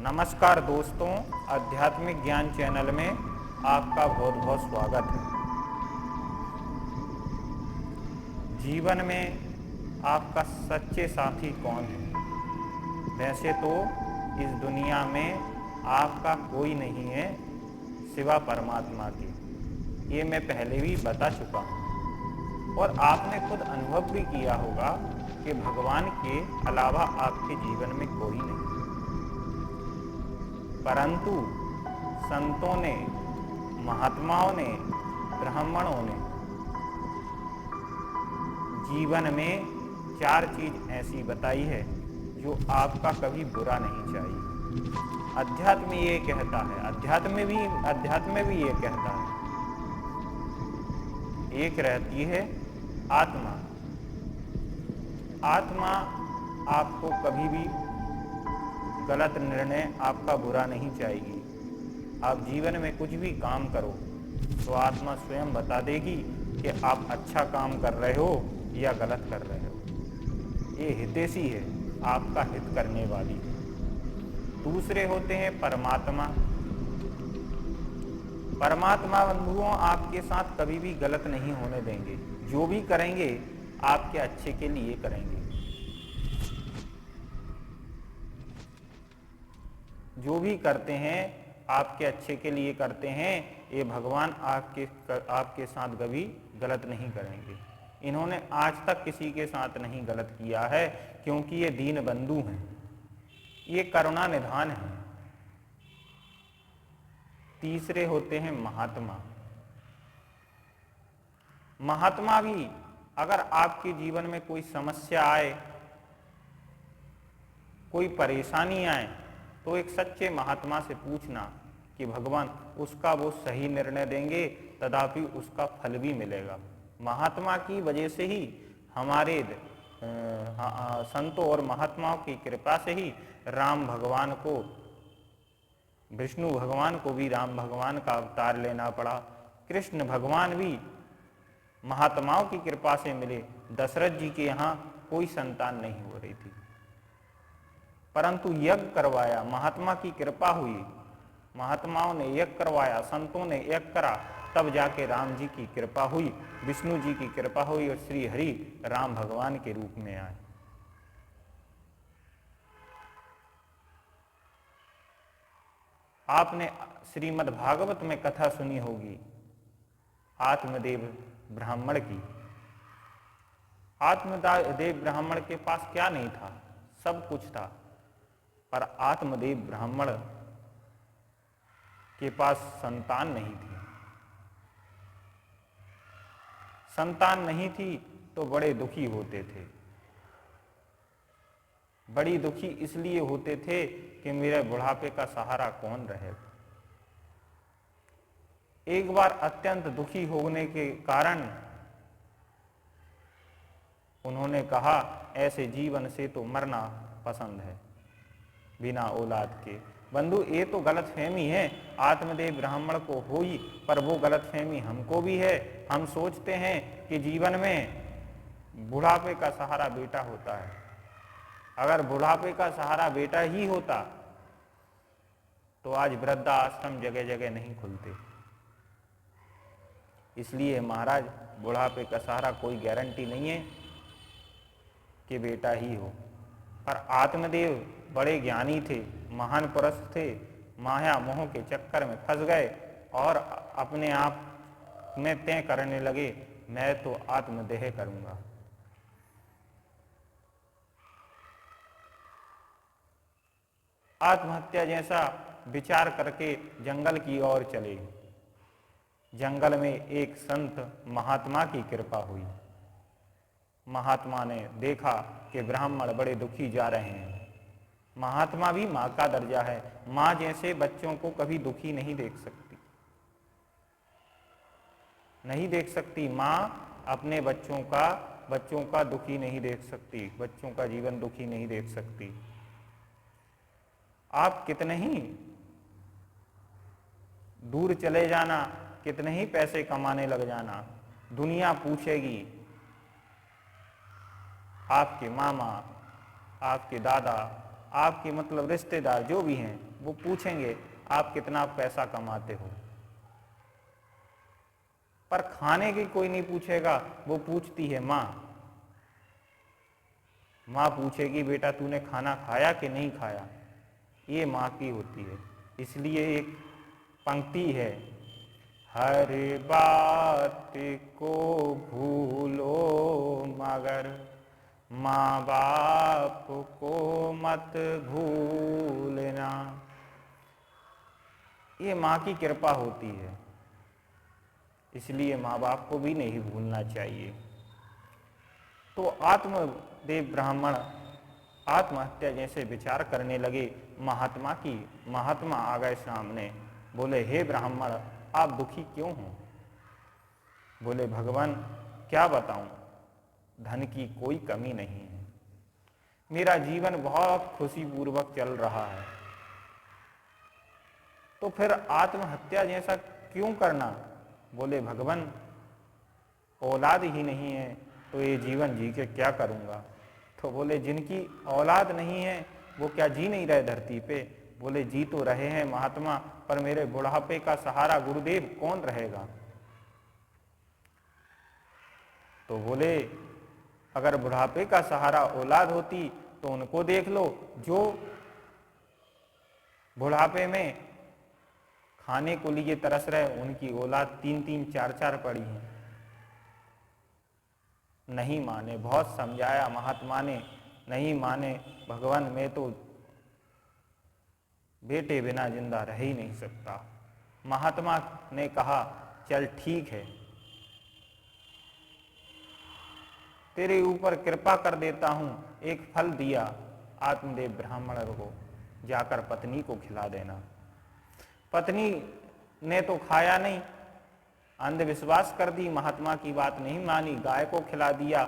नमस्कार दोस्तों, आध्यात्मिक ज्ञान चैनल में आपका बहुत बहुत स्वागत है। जीवन में आपका सच्चे साथी कौन है? वैसे तो इस दुनिया में आपका कोई नहीं है सिवा परमात्मा के। ये मैं पहले भी बता चुका हूँ और आपने खुद अनुभव भी किया होगा कि भगवान के अलावा आपके जीवन में कोई नहीं। परंतु संतों ने, महात्माओं ने, ब्राह्मणों ने जीवन में 4 चीज ऐसी बताई है जो आपका कभी बुरा नहीं चाहिए। अध्यात्म ये कहता है, अध्यात्म में भी ये कहता है। एक रहती है आत्मा। आत्मा आपको कभी भी गलत निर्णय आपका बुरा नहीं चाहेगी। आप जीवन में कुछ भी काम करो तो आत्मा स्वयं बता देगी कि आप अच्छा काम कर रहे हो या गलत कर रहे हो। ये हितैषी है, आपका हित करने वाली है। दूसरे होते हैं परमात्मा। परमात्मा बंधुओं आपके साथ कभी भी गलत नहीं होने देंगे। जो भी करेंगे आपके अच्छे के लिए करेंगे। जो भी करते हैं आपके अच्छे के लिए करते हैं। ये भगवान आपके साथ कभी गलत नहीं करेंगे। इन्होंने आज तक किसी के साथ नहीं गलत किया है, क्योंकि ये दीन बंधु हैं, ये करुणा निधान है। तीसरे होते हैं महात्मा। महात्मा भी अगर आपके जीवन में कोई समस्या आए, कोई परेशानी आए, तो एक सच्चे महात्मा से पूछना कि भगवान उसका वो सही निर्णय देंगे, तथापि उसका फल भी मिलेगा। महात्मा की वजह से ही हमारे संतों और महात्माओं की कृपा से ही राम भगवान को, विष्णु भगवान को भी राम भगवान का अवतार लेना पड़ा। कृष्ण भगवान भी महात्माओं की कृपा से मिले। दशरथ जी के यहाँ कोई संतान नहीं हो रही थी, परंतु यज्ञ करवाया, महात्मा की कृपा हुई, महात्माओं ने यज्ञ करवाया, संतों ने यज्ञ करा, तब जाके राम जी की कृपा हुई, विष्णु जी की कृपा हुई और श्री हरि राम भगवान के रूप में आए। आपने श्रीमद् भागवत में कथा सुनी होगी आत्मदेव ब्राह्मण की। आत्मदेव ब्राह्मण के पास क्या नहीं था? सब कुछ था, पर आत्मदेव ब्राह्मण के पास संतान नहीं थी। संतान नहीं थी तो बड़े दुखी होते थे। बड़ी दुखी इसलिए होते थे कि मेरे बुढ़ापे का सहारा कौन रहेगा। एक बार अत्यंत दुखी होने के कारण उन्होंने कहा, ऐसे जीवन से तो मरना पसंद है बिना औलाद के। बंधु, ये तो गलतफहमी है, आत्मदेव ब्राह्मण को हुई, पर वो गलतफहमी हमको भी है। हम सोचते हैं कि जीवन में बुढ़ापे का सहारा बेटा होता है। अगर बुढ़ापे का सहारा बेटा ही होता तो आज वृद्धाश्रम जगह जगह नहीं खुलते। इसलिए महाराज, बुढ़ापे का सहारा कोई गारंटी नहीं है कि बेटा ही हो। पर आत्मदेव बड़े ज्ञानी थे, महान पुरुष थे, माया मोह के चक्कर में फंस गए और अपने आप में तय करने लगे, मैं तो आत्मदेह करूंगा। आत्महत्या जैसा विचार करके जंगल की ओर चले। जंगल में एक संत महात्मा की कृपा हुई। महात्मा ने देखा कि ब्राह्मण बड़े दुखी जा रहे हैं। महात्मा भी माँ का दर्जा है। माँ जैसे बच्चों को कभी दुखी नहीं देख सकती, नहीं देख सकती। माँ अपने बच्चों का दुखी नहीं देख सकती, बच्चों का जीवन दुखी नहीं देख सकती। आप कितने ही दूर चले जाना, कितने ही पैसे कमाने लग जाना, दुनिया पूछेगी, आपके मामा, आपके दादा, आपके मतलब रिश्तेदार जो भी हैं, वो पूछेंगे आप कितना पैसा कमाते हो, पर खाने की कोई नहीं पूछेगा। वो पूछती है माँ। माँ पूछेगी बेटा तूने खाना खाया कि नहीं खाया। ये माँ की होती है। इसलिए एक पंक्ति है, हर बात को भूलो मगर माँ बाप को मत भूलना। ये माँ की कृपा होती है, इसलिए माँ बाप को भी नहीं भूलना चाहिए। तो आत्मदेव ब्राह्मण आत्महत्या जैसे विचार करने लगे। महात्मा आ गए सामने। बोले हे ब्राह्मण आप दुखी क्यों हो? बोले भगवान क्या बताऊं, धन की कोई कमी नहीं है, मेरा जीवन बहुत खुशीपूर्वक चल रहा है, तो फिर आत्महत्या जैसा क्यों करना? बोले भगवान औलाद ही नहीं है तो ये जीवन जी के क्या करूंगा? तो बोले जिनकी औलाद नहीं है वो क्या जी नहीं रहे धरती पे? बोले जी तो रहे हैं महात्मा, पर मेरे बुढ़ापे का सहारा गुरुदेव कौन रहेगा? तो बोले अगर बुढ़ापे का सहारा औलाद होती तो उनको देख लो, जो बुढ़ापे में खाने को लिए तरस रहे, उनकी औलाद 3-3 4-4 पड़ी है। नहीं माने, बहुत समझाया महात्मा ने, नहीं माने। भगवान मैं तो बेटे बिना जिंदा रह ही नहीं सकता। महात्मा ने कहा चल ठीक है, तेरे ऊपर कृपा कर देता हूं, एक फल दिया आत्मदेव ब्राह्मण को, जाकर पत्नी को खिला देना। पत्नी ने तो खाया नहीं, अंधविश्वास कर दी, महात्मा की बात नहीं मानी, गाय को खिला दिया।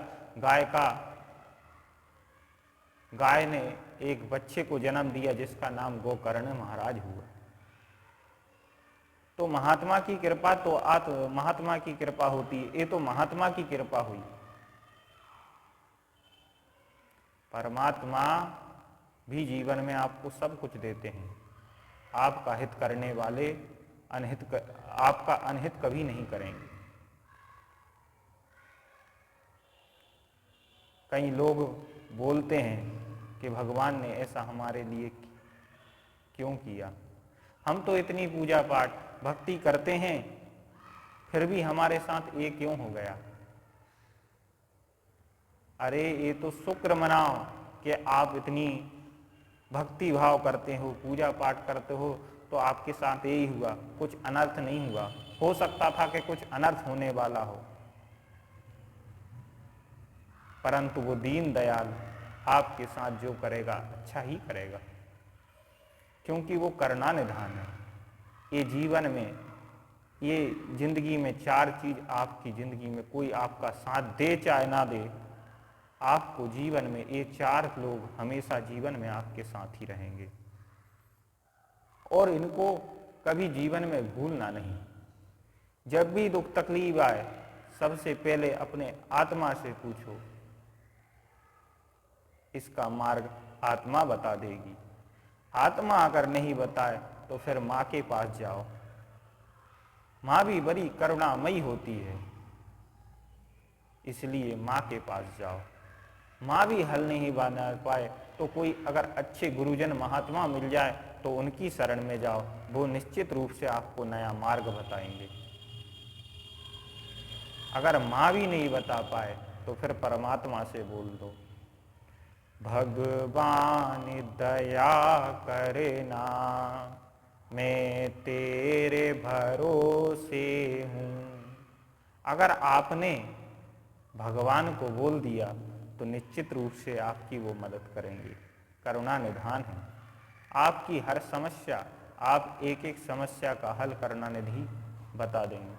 गाय ने एक बच्चे को जन्म दिया जिसका नाम गोकर्ण महाराज हुआ। तो महात्मा की कृपा तो महात्मा की कृपा होती है, ये तो महात्मा की कृपा हुई। परमात्मा भी जीवन में आपको सब कुछ देते हैं। आपका हित करने वाले आपका अनहित कभी नहीं करेंगे। कई लोग बोलते हैं कि भगवान ने ऐसा हमारे लिए क्यों किया? हम तो इतनी पूजा पाठ भक्ति करते हैं, फिर भी हमारे साथ ये क्यों हो गया? अरे ये तो शुक्र मनाओ कि आप इतनी भक्ति भाव करते हो, पूजा पाठ करते हो, तो आपके साथ यही हुआ, कुछ अनर्थ नहीं हुआ। हो सकता था कि कुछ अनर्थ होने वाला हो, परंतु वो दीन दयाल आपके साथ जो करेगा अच्छा ही करेगा, क्योंकि वो करना निधान है। ये जीवन में, ये जिंदगी में 4 चीज आपकी जिंदगी में कोई आपका साथ दे चाहे ना दे, आपको जीवन में ये 4 लोग हमेशा जीवन में आपके साथ ही रहेंगे, और इनको कभी जीवन में भूलना नहीं। जब भी दुख तकलीफ आए, सबसे पहले अपने आत्मा से पूछो, इसका मार्ग आत्मा बता देगी। आत्मा अगर नहीं बताए तो फिर माँ के पास जाओ, माँ भी बड़ी करुणामयी होती है, इसलिए माँ के पास जाओ। माँ भी हल नहीं बना पाए तो कोई अगर अच्छे गुरुजन महात्मा मिल जाए तो उनकी शरण में जाओ, वो निश्चित रूप से आपको नया मार्ग बताएंगे। अगर माँ भी नहीं बता पाए तो फिर परमात्मा से बोल दो, भगवान दया करे ना, मैं तेरे भरोसे हूँ। अगर आपने भगवान को बोल दिया तो निश्चित रूप से आपकी वो मदद करेंगे। करुणा निधान है, आपकी हर समस्या, आप एक एक समस्या का हल करना निधि बता देंगे।